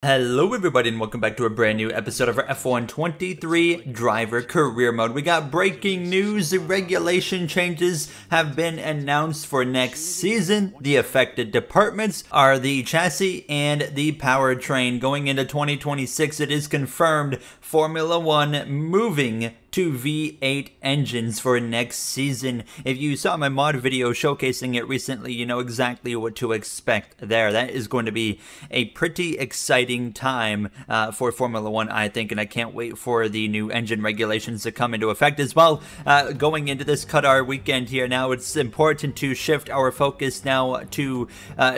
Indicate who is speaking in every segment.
Speaker 1: Hello everybody and welcome back to a brand new episode of our F1 23 Driver Career Mode. We got breaking news. The regulation changes have been announced for next season. The affected departments are the chassis and the powertrain. Going into 2026, it is confirmed Formula 1 moving to V8 engines for next season. If you saw my mod video showcasing it recently, you know exactly what to expect there. That is going to be a pretty exciting time for Formula 1, I think, and I can't wait for the new engine regulations to come into effect as well. Going into this Qatar weekend here now, it's important to shift our focus now to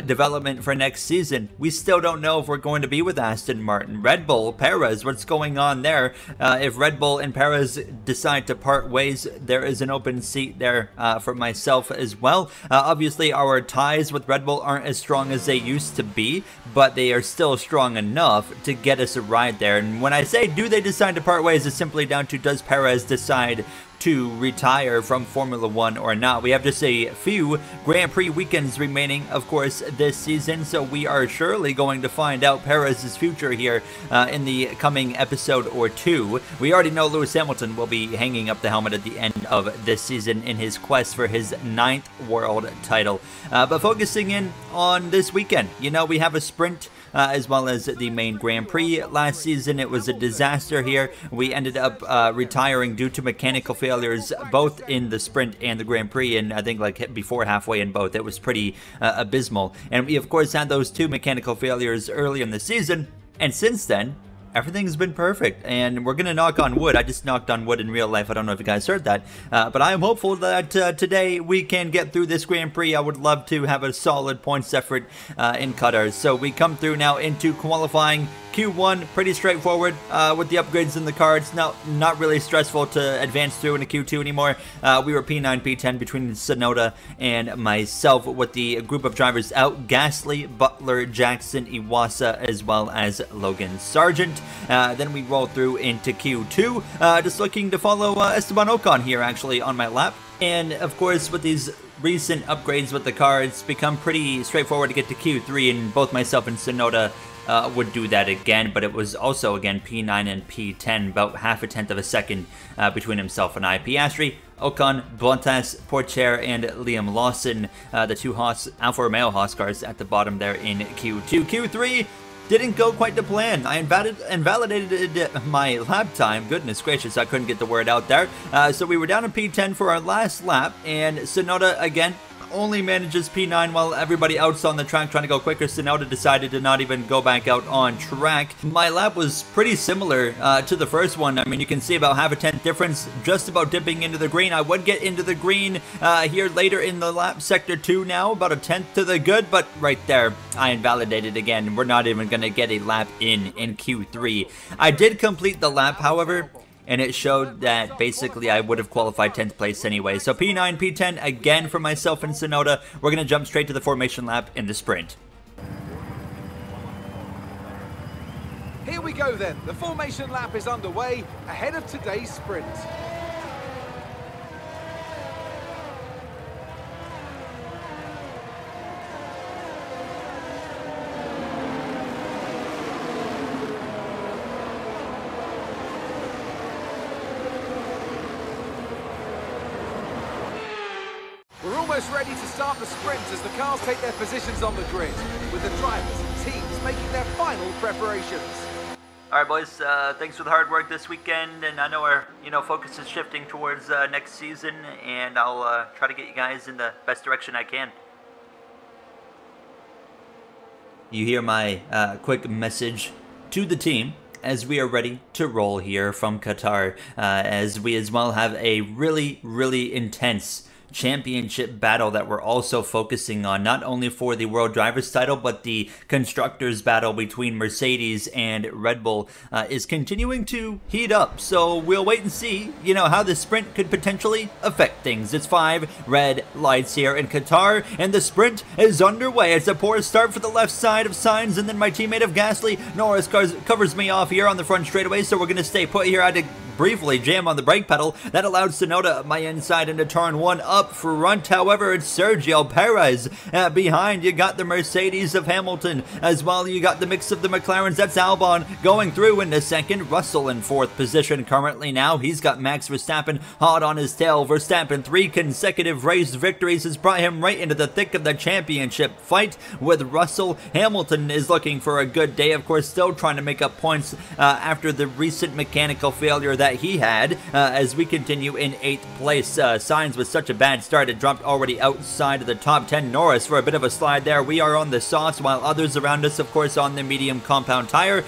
Speaker 1: development for next season. We still don't know if we're going to be with Aston Martin, Red Bull, Perez, what's going on there. If Red Bull and Perez decide to part ways, there is an open seat there for myself as well. Obviously, our ties with Red Bull aren't as strong as they used to be, but they are still strong enough to get us a ride there. And when I say do they decide to part ways, it's simply down to does Perez decide to retire from Formula 1 or not. We have just a few Grand Prix weekends remaining, of course, this season, so we are surely going to find out Perez's future here in the coming episode or two. We already know Lewis Hamilton will be hanging up the helmet at the end of this season in his quest for his 9th world title. But focusing in on this weekend, you know, we have a sprint as well as the main Grand Prix. Last season, it was a disaster here. We ended up retiring due to mechanical failures, both in the sprint and the Grand Prix, and I think like before halfway in both. It was pretty abysmal. And we, of course, had those two mechanical failures early in the season, and since then, everything's been perfect, and we're gonna knock on wood. I just knocked on wood in real life. I don't know if you guys heard that, but I am hopeful that today we can get through this Grand Prix. I would love to have a solid points effort in Qatar. So we come through now into qualifying. Q1, pretty straightforward with the upgrades in the car. It's not really stressful to advance through into Q2 anymore. We were P9, P10 between Sonoda and myself with the group of drivers out. Gasly, Butler, Jackson, Iwasa, as well as Logan Sargent. Then we roll through into Q2, just looking to follow Esteban Ocon here actually on my lap. And of course with these recent upgrades with the car, it's become pretty straightforward to get to Q3, and both myself and Sonoda would do that again, but it was also, again, P9 and P10, about half a tenth of a second between himself and I. Piastri, Ocon, Bottas, Pourchaire, and Liam Lawson, the two Alfa Romeo Haas cars at the bottom there in Q2. Q3 didn't go quite to plan. I invalidated my lap time. Goodness gracious, I couldn't get the word out there. So we were down in P10 for our last lap, and Sonoda, again, only manages P9 while everybody else on the track trying to go quicker. Sonoda decided to not even go back out on track. My lap was pretty similar to the first one. I mean, you can see about half a tenth difference, just about dipping into the green. I would get into the green here later in the lap, sector 2 now, about a tenth to the good, but right there, I invalidated again. We're not even going to get a lap in Q3. I did complete the lap, however, and it showed that basically I would have qualified 10th place anyway. So P9, P10 again for myself and Sonoda. We're going to jump straight to the formation lap in the sprint.
Speaker 2: Here we go then. The formation lap is underway ahead of today's sprint. We're almost ready to start the sprint as the cars take their positions on the grid, with the drivers and teams making their final preparations.
Speaker 1: All right, boys, thanks for the hard work this weekend, and I know our focus is shifting towards next season, and I'll try to get you guys in the best direction I can. You hear my quick message to the team as we are ready to roll here from Qatar, as we as well have a really intense championship battle that we're also focusing on, not only for the World Drivers title, but the Constructors battle between Mercedes and Red Bull is continuing to heat up. So we'll wait and see, how the sprint could potentially affect things. It's 5 red lights here in Qatar, and the sprint is underway. It's a poor start for the left side of Sainz, and then my teammate of Gasly, Norris, covers me off here on the front straightaway, so we're going to stay put here. I had to briefly jam on the brake pedal. That allowed Tsunoda up my inside into turn 1 up front. However, it's Sergio Perez behind. You got the Mercedes of Hamilton as well. You got the mix of the McLarens. That's Albon going through into second. Russell in 4th position currently now. He's got Max Verstappen hot on his tail. Verstappen, 3 consecutive race victories has brought him right into the thick of the championship fight with Russell. Hamilton is looking for a good day, of course, still trying to make up points after the recent mechanical failure that he had as we continue in 8th place. Sainz with such a bad start, it dropped already outside of the top 10. Norris for a bit of a slide there. We are on the sauce while others around us, of course, on the medium compound tire.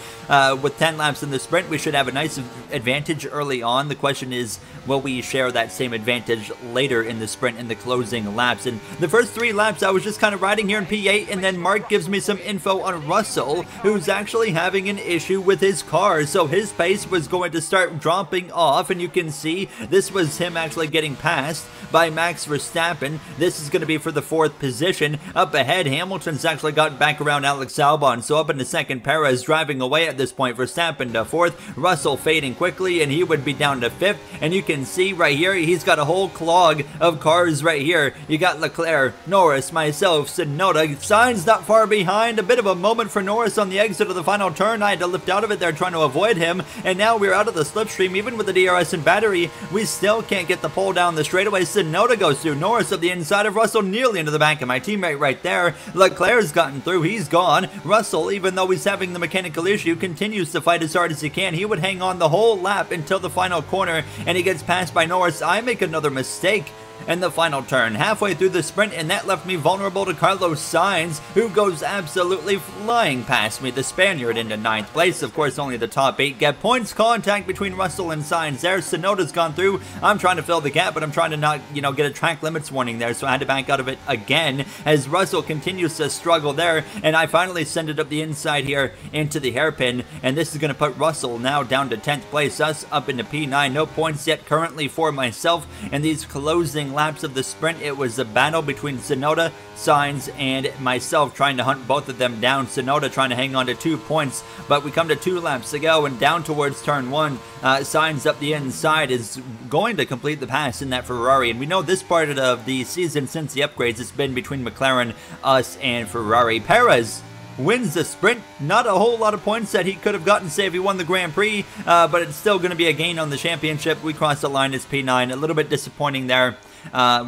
Speaker 1: With 10 laps in the sprint, we should have a nice advantage early on. The question is, will we share that same advantage later in the sprint in the closing laps? And the first 3 laps I was just kind of riding here in P8, and then Mark gives me some info on Russell, who's actually having an issue with his car, so his pace was going to start dropping off, and you can see this was him actually getting passed by Max Verstappen. This is going to be for the 4th position. Up ahead, Hamilton's actually got back around Alex Albon, so up into 2nd, Perez driving away at this point. Verstappen to 4th, Russell fading quickly, and he would be down to 5th, and you can see right here, he's got a whole clog of cars right here. You got Leclerc, Norris, myself, Tsunoda, Sainz not far behind. A bit of a moment for Norris on the exit of the final turn. I had to lift out of it there trying to avoid him, and now we're out of the slipstream. Even with the DRS and battery, we still can't get the pole down the straightaway. Tsunoda goes through. Norris up the inside of Russell, nearly into the back of my teammate right there. Leclerc's gotten through. He's gone. Russell, even though he's having the mechanical issue, continues to fight as hard as he can. He would hang on the whole lap until the final corner, and he gets passed by Norris. I make another mistake in the final turn, halfway through the sprint, and that left me vulnerable to Carlos Sainz, who goes absolutely flying past me, the Spaniard, into 9th place. Of course, only the top 8 get points. Contact between Russell and Sainz there. Tsunoda's gone through. I'm trying to fill the gap, but I'm trying to not, get a track limits warning there, so I had to back out of it again as Russell continues to struggle there, and I finally send it up the inside here into the hairpin, and this is going to put Russell now down to 10th place, us up into P9. No points yet currently for myself in these closing laps of the sprint. It was a battle between Tsunoda, Sainz, and myself trying to hunt both of them down. Tsunoda trying to hang on to 2 points, but we come to 2 laps to go, and down towards turn 1, Sainz up the inside is going to complete the pass in that Ferrari, and we know this part of the season since the upgrades, it's been between McLaren, us, and Ferrari. Perez wins the sprint. Not a whole lot of points that he could have gotten, say, if he won the Grand Prix, but it's still going to be a gain on the championship. We crossed the line as P9. A little bit disappointing there.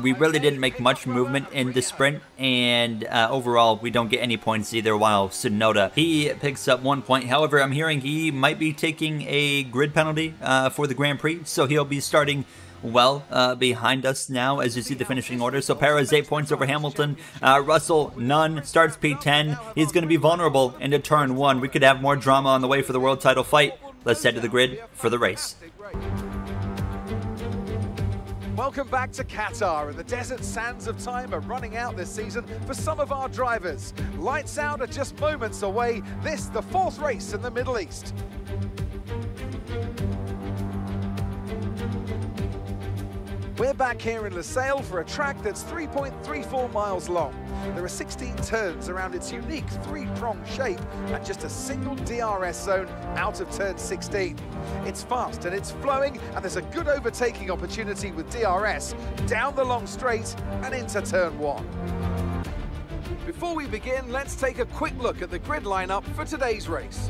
Speaker 1: We really didn't make much movement in the sprint, and overall, we don't get any points either, while Tsunoda, he picks up 1 point. However, I'm hearing he might be taking a grid penalty for the Grand Prix, so he'll be starting well behind us now as you see the finishing order. So Perez 8 points over Hamilton. Russell none, starts P10. He's going to be vulnerable into turn 1. We could have more drama on the way for the world title fight. Let's head to the grid for the race.
Speaker 2: Welcome back to Qatar, and the desert sands of time are running out this season for some of our drivers. Lights out are just moments away. This, the 4th race in the Middle East. We're back here in Lateral for a track that's 3.34 miles long. There are 16 turns around its unique 3-pronged shape and just a single DRS zone out of turn 16. It's fast and it's flowing, and there's a good overtaking opportunity with DRS down the long straight and into turn 1. Before we begin, let's take a quick look at the grid lineup for today's race.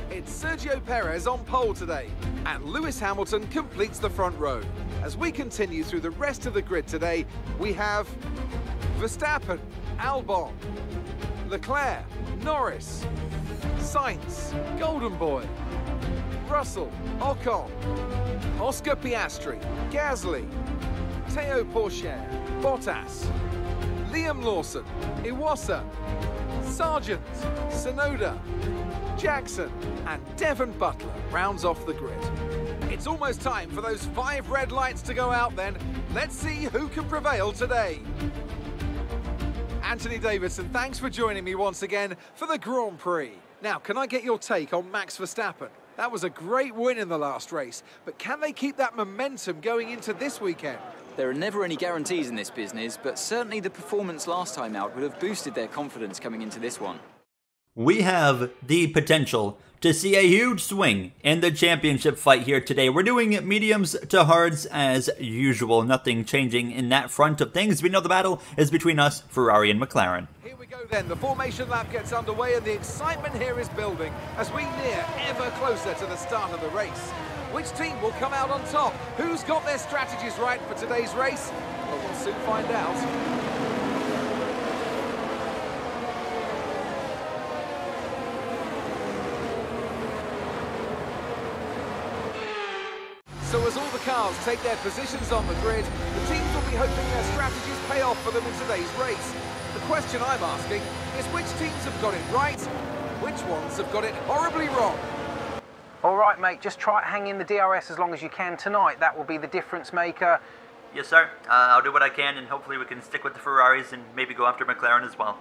Speaker 2: It's Sergio Perez on pole today, and Lewis Hamilton completes the front row. As we continue through the rest of the grid today, we have Verstappen, Albon, Leclerc, Norris, Sainz, Golden Boy, Russell, Ocon, Oscar Piastri, Gasly, Teo Pourchaire, Bottas, Liam Lawson, Iwasa, Sargent, Tsunoda, Jackson, and Devon Butler rounds off the grid. It's almost time for those 5 red lights to go out then. Let's see who can prevail today. Anthony Davidson, thanks for joining me once again for the Grand Prix. Now, can I get your take on Max Verstappen? That was a great win in the last race, but can they keep that momentum going into this weekend?
Speaker 3: There are never any guarantees in this business, but certainly the performance last time out would have boosted their confidence coming into this one.
Speaker 1: We have the potential to see a huge swing in the championship fight here today. We're doing mediums to hards as usual. Nothing changing in that front of things. We know the battle is between us, Ferrari and McLaren.
Speaker 2: Here we go then. The formation lap gets underway and the excitement here is building as we near ever closer to the start of the race. Which team will come out on top? Who's got their strategies right for today's race? Well, we'll soon find out. So as all the cars take their positions on the grid, the teams will be hoping their strategies pay off for them in today's race. The question I'm asking is which teams have got it right, which ones have got it horribly wrong?
Speaker 4: All right, mate, just try hanging the DRS as long as you can tonight. That will be the difference maker.
Speaker 1: Yes, sir. I'll do what I can, and hopefully we can stick with the Ferraris and maybe go after McLaren as well.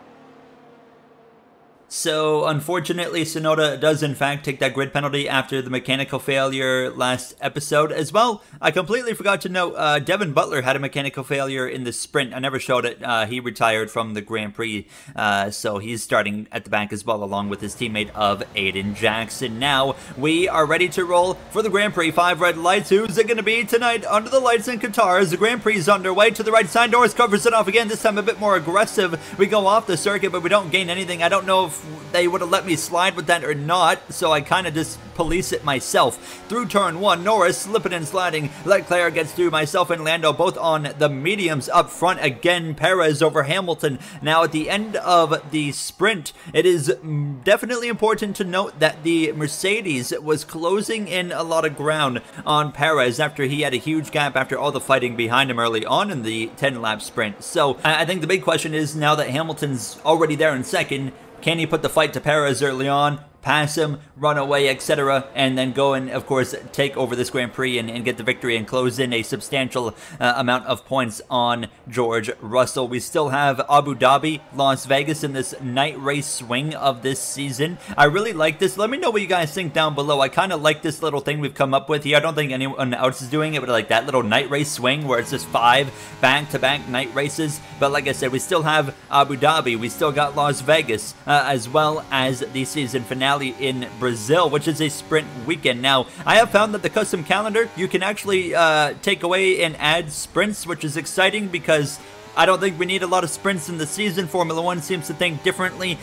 Speaker 1: So, unfortunately, Tsunoda does in fact take that grid penalty after the mechanical failure last episode as well. I completely forgot to note, Devin Butler had a mechanical failure in the sprint. I never showed it. He retired from the Grand Prix, so he's starting at the back as well, along with his teammate of Aiden Jackson. Now, we are ready to roll for the Grand Prix. 5 red lights. Who's it going to be tonight under the lights in Qatar as the Grand Prix is underway? To the right side, Norris covers it off again, this time a bit more aggressive. We go off the circuit, but we don't gain anything. I don't know if they would have let me slide with that or not, so I kind of just police it myself. Through turn 1, Norris slipping and sliding. Leclerc gets through. Myself and Lando both on the mediums up front. Again, Perez over Hamilton. Now at the end of the sprint, it is definitely important to note that the Mercedes was closing in a lot of ground on Perez after he had a huge gap after all the fighting behind him early on in the 10-lap sprint. So I think the big question is, now that Hamilton's already there in second, can he put the fight to Perez early on, pass him, run away, etc., and then go and, of course, take over this Grand Prix and get the victory and close in a substantial amount of points on George Russell. We still have Abu Dhabi, Las Vegas in this night race swing of this season. I really like this. Let me know what you guys think down below. I kind of like this little thing we've come up with here. I don't think anyone else is doing it, but like that little night race swing where it's just 5 back-to-back night races. But like I said, we still have Abu Dhabi. We still got Las Vegas, as well as the season finale in Brazil, which is a sprint weekend. Now, I have found that the custom calendar, you can actually take away and add sprints, which is exciting because I don't think we need a lot of sprints in the season. Formula One seems to think differently.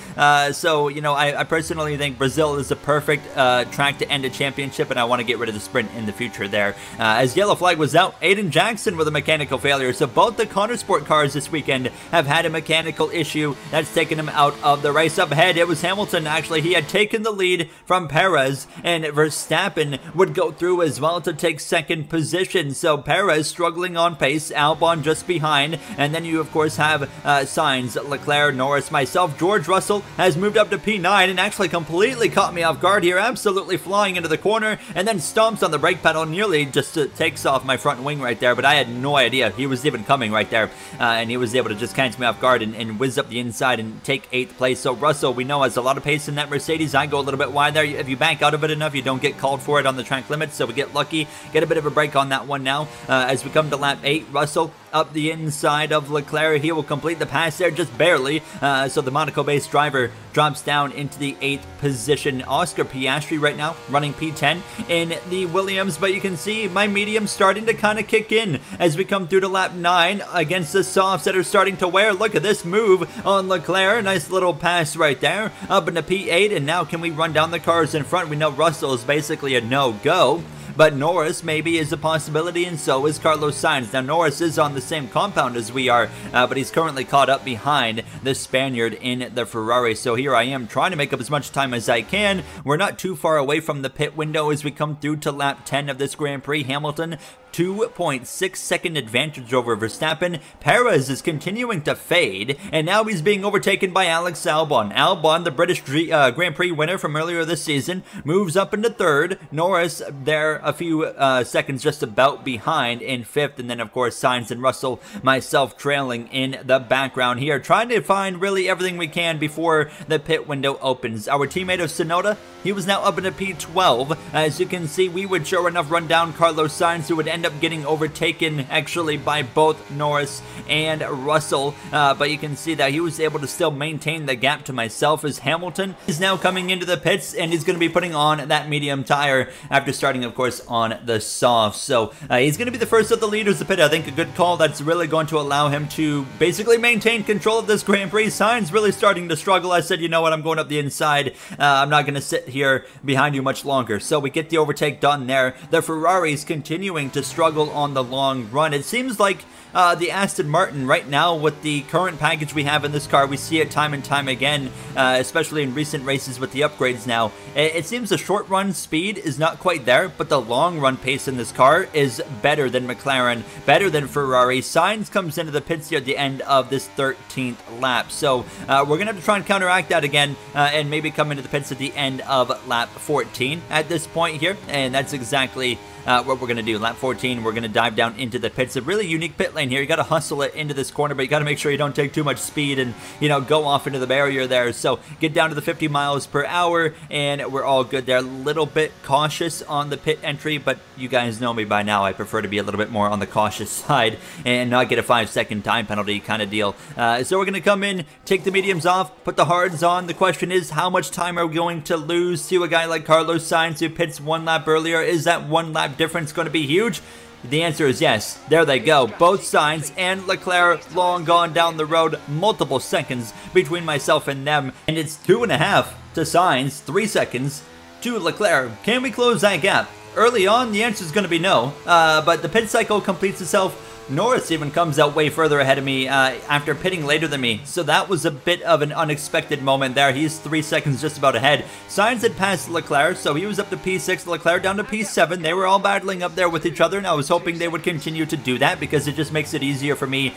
Speaker 1: So, you know, I personally think Brazil is the perfect track to end a championship, and I want to get rid of the sprint in the future there. As yellow flag was out, Aiden Jackson with a mechanical failure. So both the Connor Sport cars this weekend have had a mechanical issue that's taken him out of the race. Up ahead, it was Hamilton, actually. He had taken the lead from Perez, and Verstappen would go through as well to take second position. So Perez struggling on pace, Albon just behind, and then you, of course, have Sainz, Leclerc, Norris, myself. George Russell has moved up to P9 and actually completely caught me off guard here, absolutely flying into the corner, and then stomps on the brake pedal, nearly just takes off my front wing right there, but I had no idea he was even coming right there, and he was able to just catch me off guard and whiz up the inside and take 8th place. So Russell, we know, has a lot of pace in that Mercedes. I go a little bit wide there. If you back out of it enough, you don't get called for it on the track limits, so we get lucky, get a bit of a break on that one now. As we come to lap 8, Russell up the inside of Leclerc. He will complete the pass there just barely. So the Monaco-based driver drops down into the 8th position. Oscar Piastri right now running P10 in the Williams, but you can see my medium starting to kind of kick in as we come through to lap 9 against the softs that are starting to wear. Look at this move on Leclerc. Nice little pass right there up into P8, and now can we run down the cars in front? We know Russell is basically a no-go, but Norris maybe is a possibility, and so is Carlos Sainz. Now, Norris is on the same compound as we are, but he's currently caught up behind the Spaniard in the Ferrari. So here I am trying to make up as much time as I can. We're not too far away from the pit window as we come through to lap 10 of this Grand Prix. Hamilton 2.6 second advantage over Verstappen. Perez is continuing to fade, and now he's being overtaken by Alex Albon. Albon, the British Grand Prix winner from earlier this season, moves up into 3rd. Norris there a few seconds just about behind in 5th, and then of course Sainz and Russell, myself trailing in the background here, trying to find really everything we can before the pit window opens. Our teammate of Tsunoda, he was now up into P12. As you can see, we would sure enough run down Carlos Sainz, who would end up getting overtaken actually by both Norris and Russell, but you can see that he was able to still maintain the gap to myself as Hamilton is now coming into the pits and he's going to be putting on that medium tire after starting, of course, on the soft. So he's going to be the first of the leaders to pit. I think a good call that's really going to allow him to basically maintain control of this Grand Prix. Sainz really starting to struggle. I said, you know what, I'm going up the inside. I'm not going to sit here behind you much longer. So we get the overtake done there. The Ferrari's continuing to struggle on the long run. It seems like the Aston Martin right now, with the current package we have in this car, we see it time and time again, especially in recent races with the upgrades now. It seems the short run speed is not quite there, but the long run pace in this car is better than McLaren, better than Ferrari. Sainz comes into the pits here at the end of this 13th lap. So we're going to have to try and counteract that again and maybe come into the pits at the end of lap 14 at this point here. And that's exactly what we're going to do. Lap 14, we're going to dive down into the pits. A really unique pit lane here. You got to hustle it into this corner, but you got to make sure you don't take too much speed and, you know, go off into the barrier there. So get down to the 50 miles per hour and we're all good there. A little bit cautious on the pit entry, but you guys know me by now. I prefer to be a little bit more on the cautious side and not get a 5-second time penalty kind of deal. So we're going to come in, take the mediums off, put the hards on. The question is, how much time are we going to lose to a guy like Carlos Sainz who pits 1 lap earlier? Is that 1 lap difference going to be huge? The answer is yes. There they go. Both Sainz and Leclerc long gone down the road. Multiple seconds between myself and them. And it's 2.5 to Sainz, 3 seconds to Leclerc. Can we close that gap? Early on, the answer is going to be no. But the pit cycle completes itself. Norris even comes out way further ahead of me after pitting later than me. So that was a bit of an unexpected moment there. He's 3 seconds just about ahead. Sainz had passed Leclerc, so he was up to P6, Leclerc down to P7. They were all battling up there with each other, and I was hoping they would continue to do that because it just makes it easier for me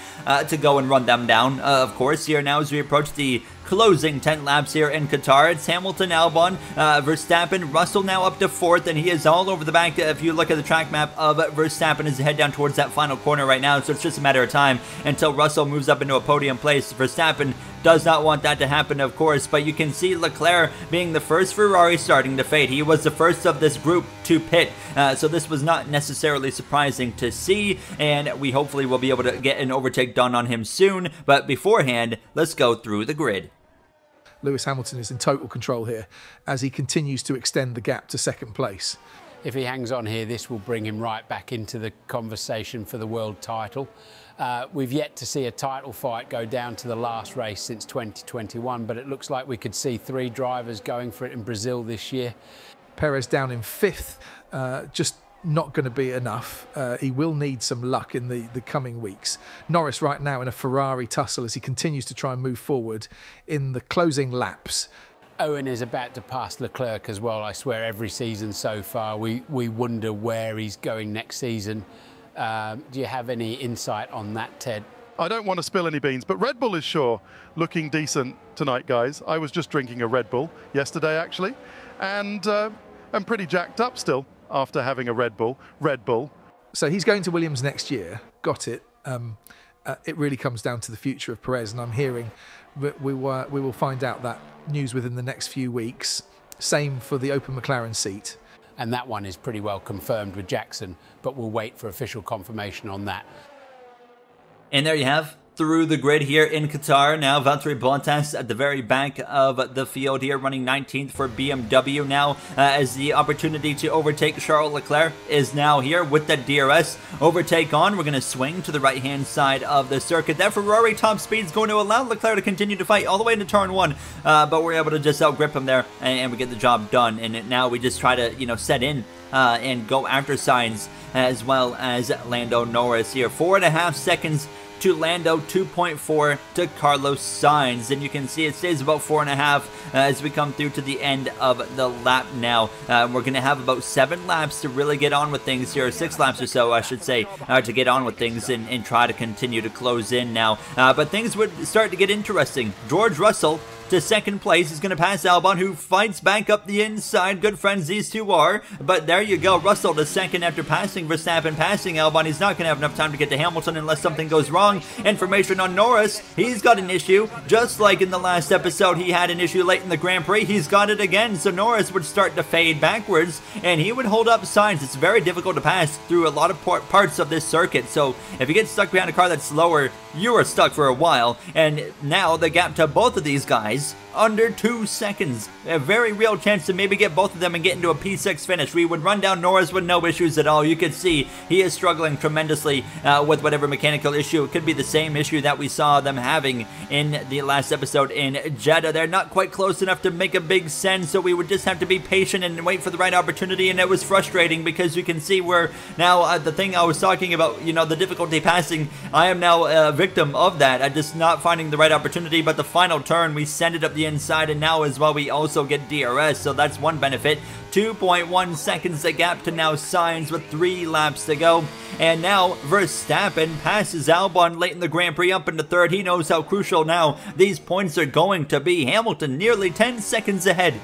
Speaker 1: to go and run them down. Of course, here now as we approach the closing 10 laps here in Qatar. It's Hamilton, Albon, Verstappen, Russell now up to 4th, and he is all over the back. If you look at the track map of Verstappen as he head down towards that final corner right now, so it's just a matter of time until Russell moves up into a podium place. Verstappen does not want that to happen, of course, but you can see Leclerc being the first Ferrari starting to fade. He was the first of this group to pit, so this was not necessarily surprising to see, and we hopefully will be able to get an overtake done on him soon. But beforehand, let's go through the grid.
Speaker 5: Lewis Hamilton is in total control here as he continues to extend the gap to second place.
Speaker 6: If he hangs on here, this will bring him right back into the conversation for the world title. We've yet to see a title fight go down to the last race since 2021, but it looks like we could see 3 drivers going for it in Brazil this year.
Speaker 5: Perez down in 5th, just not going to be enough. He will need some luck in the coming weeks. Norris right now in a Ferrari tussle as he continues to try and move forward in the closing laps.
Speaker 6: Owen is about to pass Leclerc as well. I swear every season so far we wonder where he's going next season. Do you have any insight on that, Ted?
Speaker 7: I don't want to spill any beans, but Red Bull is sure looking decent tonight, guys. I was just drinking a Red Bull yesterday, actually, and I'm pretty jacked up still after having a Red Bull.
Speaker 5: So he's going to Williams next year. Got it. It really comes down to the future of Perez, and I'm hearing that we will find out that news within the next few weeks. Same for the open McLaren seat.
Speaker 6: And that one is pretty well confirmed with Jackson, but we'll wait for official confirmation on that.
Speaker 1: And there you have through the grid here in Qatar. Now Valtteri Bottas at the very back of the field here, running 19th for BMW now, as the opportunity to overtake Charles Leclerc is now here with that DRS overtake on. We're going to swing to the right-hand side of the circuit. That Ferrari top speed is going to allow Leclerc to continue to fight all the way into turn 1, but we're able to just outgrip him there, and we get the job done. And now we just try to, you know, set in and go after Sainz as well as Lando Norris here. 4.5 seconds to Lando, 2.4 to Carlos Sainz, and you can see it stays about 4.5 as we come through to the end of the lap now. We're going to have about 7 laps to really get on with things here, 6 laps or so I should say, to get on with things and try to continue to close in now. But things would start to get interesting. George Russell to second place. He's going to pass Albon, who fights back up the inside. Good friends these two are. But there you go. Russell to second after passing Verstappen, passing Albon. He's not going to have enough time to get to Hamilton unless something goes wrong. Information on Norris. He's got an issue. Just like in the last episode, he had an issue late in the Grand Prix. He's got it again. So Norris would start to fade backwards, and he would hold up Sainz. It's very difficult to pass through a lot of parts of this circuit. So if you get stuck behind a car that's slower, you are stuck for a while. And now the gap to both of these guys, under 2 seconds. A very real chance to maybe get both of them and get into a P6 finish. We would run down Norris with no issues at all. You could see he is struggling tremendously with whatever mechanical issue. It could be the same issue that we saw them having in the last episode in Jeddah. They're not quite close enough to make a big sense, so we would just have to be patient and wait for the right opportunity. And it was frustrating because you can see where now the thing I was talking about, you know, the difficulty passing, I am now a victim of that. I'm just not finding the right opportunity. But the final turn, we send it up the inside, and now as well we also get DRS, so that's one benefit. 2.1 seconds the gap to now Sainz with 3 laps to go. And now Verstappen passes Albon late in the Grand Prix up into third. He knows how crucial now these points are going to be. Hamilton nearly 10 seconds ahead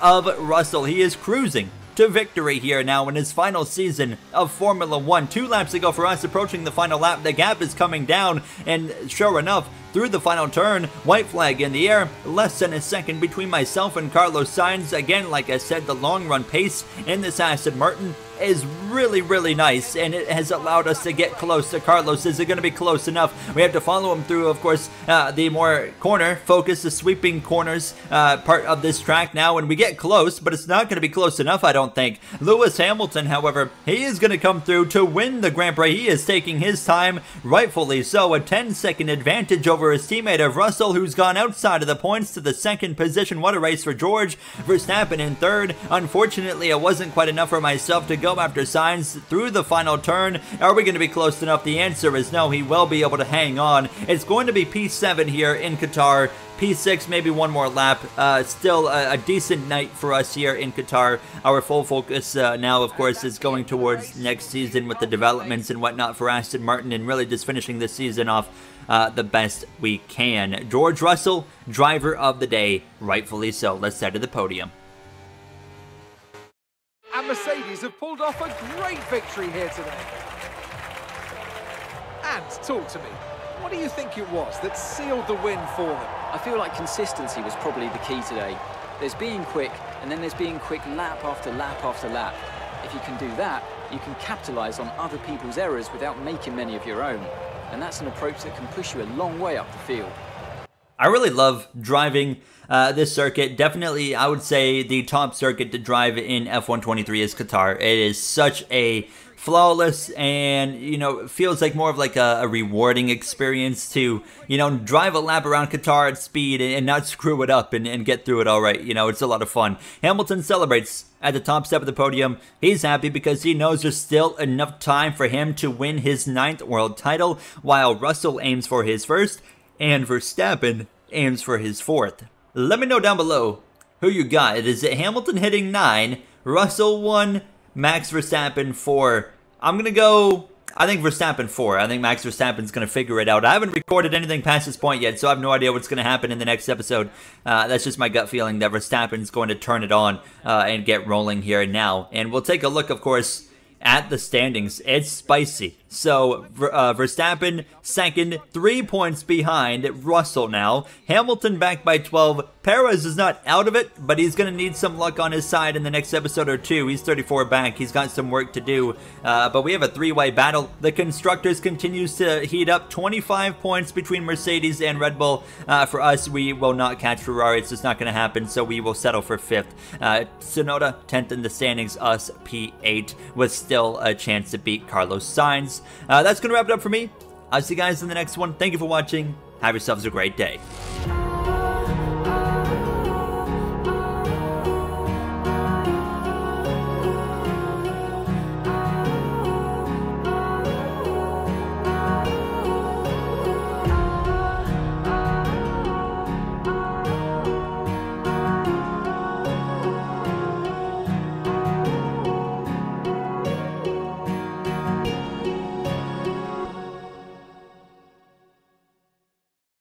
Speaker 1: of Russell. He is cruising to victory here now in his final season of Formula 1. 2 laps to go for us, approaching the final lap. The gap is coming down, and sure enough, through the final turn, white flag in the air, less than a second between myself and Carlos Sainz. Again, like I said, the long run pace in this Aston Martin is really, really nice, and it has allowed us to get close to Carlos. Is it going to be close enough? We have to follow him through, of course, the more corner focus, the sweeping corners part of this track now, and we get close, but it's not going to be close enough, I don't think. Lewis Hamilton, however, he is going to come through to win the Grand Prix. He is taking his time, rightfully so, a 10-second advantage over his teammate of Russell, who's gone outside of the points to the second position. What a race for George. Verstappen in third. Unfortunately, it wasn't quite enough for myself to go after Sainz through the final turn. Are we going to be close enough? The answer is no. He will be able to hang on. It's going to be P7 here in Qatar. P6, maybe one more lap. Still a decent night for us here in Qatar. Our full focus now, of course, is going towards next season with the developments and whatnot for Aston Martin, and really just finishing this season off the best we can. George Russell, driver of the day, rightfully so. Let's head to the podium.
Speaker 2: And Mercedes have pulled off a great victory here today. And talk to me. What do you think it was that sealed the win for them?
Speaker 3: I feel like consistency was probably the key today. There's being quick, and then there's being quick lap after lap after lap. If you can do that, you can capitalise on other people's errors without making many of your own. And that's an approach that can push you a long way up the field.
Speaker 1: I really love driving this circuit. Definitely, I would say the top circuit to drive in F123 is Qatar. It is such a flawless and, you know, it feels like more of like a rewarding experience to, you know, drive a lap around Qatar at speed and not screw it up and get through it all right. You know, it's a lot of fun. Hamilton celebrates at the top step of the podium. He's happy because he knows there's still enough time for him to win his 9th world title, while Russell aims for his 1st and Verstappen aims for his 4th. Let me know down below who you got. Is it Hamilton hitting 9, Russell 1, Max Verstappen 4? I'm going to go, I think Verstappen 4. I think Max Verstappen's going to figure it out. I haven't recorded anything past this point yet, so I have no idea what's going to happen in the next episode. That's just my gut feeling that Verstappen's going to turn it on and get rolling here now. And we'll take a look, of course, at the standings. It's spicy. So Verstappen second, 3 points behind Russell now. Hamilton back by 12. Perez is not out of it, but he's going to need some luck on his side in the next episode or two. He's 34 back. He's got some work to do. But we have a 3-way battle. The Constructors continues to heat up. 25 points between Mercedes and Red Bull. For us, we will not catch Ferrari. It's just not going to happen, so we will settle for 5th. Tsunoda, 10th in the standings. Us, P8, with still a chance to beat Carlos Sainz. That's going to wrap it up for me. I'll see you guys in the next one. Thank you for watching. Have yourselves a great day.